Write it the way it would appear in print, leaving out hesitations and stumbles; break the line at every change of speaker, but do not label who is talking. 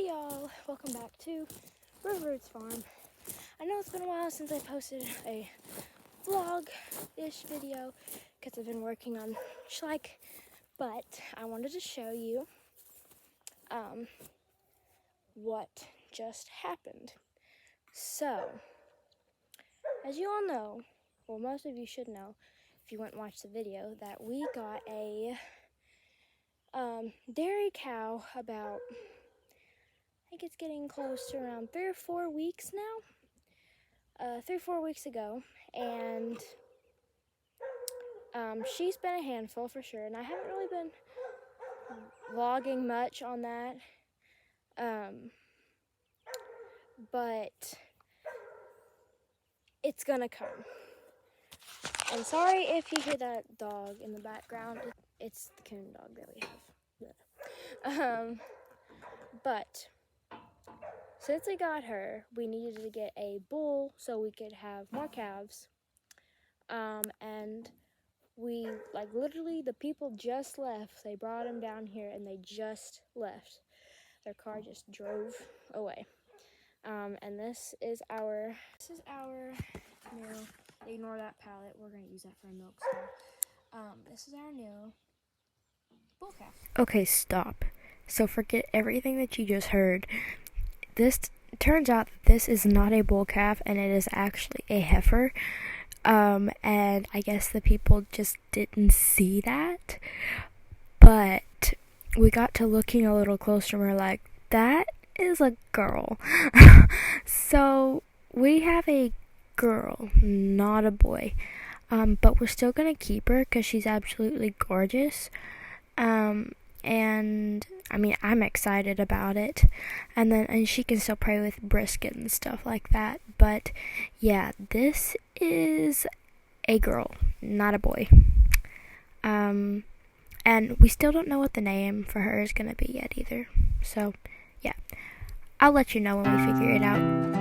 Hey y'all, welcome back to Riverroots Farm. I know it's been a while since I posted a vlog-ish video because I've been working on Schleich, but I wanted to show you what just happened. So, as you all know, well, most of you should know if you went and watched the video, that we got a dairy cow about, I think it's getting close to around 3 or 4 weeks now. 3 or 4 weeks ago, and she's been a handful for sure, and I haven't really been vlogging much on that, but it's gonna come. And sorry if you hear that dog in the background, it's the coon dog that we have. But since we got her, we needed to get a bull so we could have more calves, and we, literally, the people just left. They brought them down here and they just left. Their car just drove away. And this is our new, ignore that pallet, we're gonna use that for a milk store. This is our new bull calf. Okay, stop. So forget everything that you just heard. This turns out this is not a bull calf, and it is actually a heifer. And I guess the people just didn't see that, but we got to looking a little closer and we're like, that is a girl. So we have a girl, not a boy, but we're still gonna keep her because she's absolutely gorgeous. And I mean, I'm excited about it, and she can still play with brisket and stuff like that. But yeah, this is a girl, not a boy. And we still don't know what the name for her is gonna be yet either. So yeah, I'll let you know when we figure it out.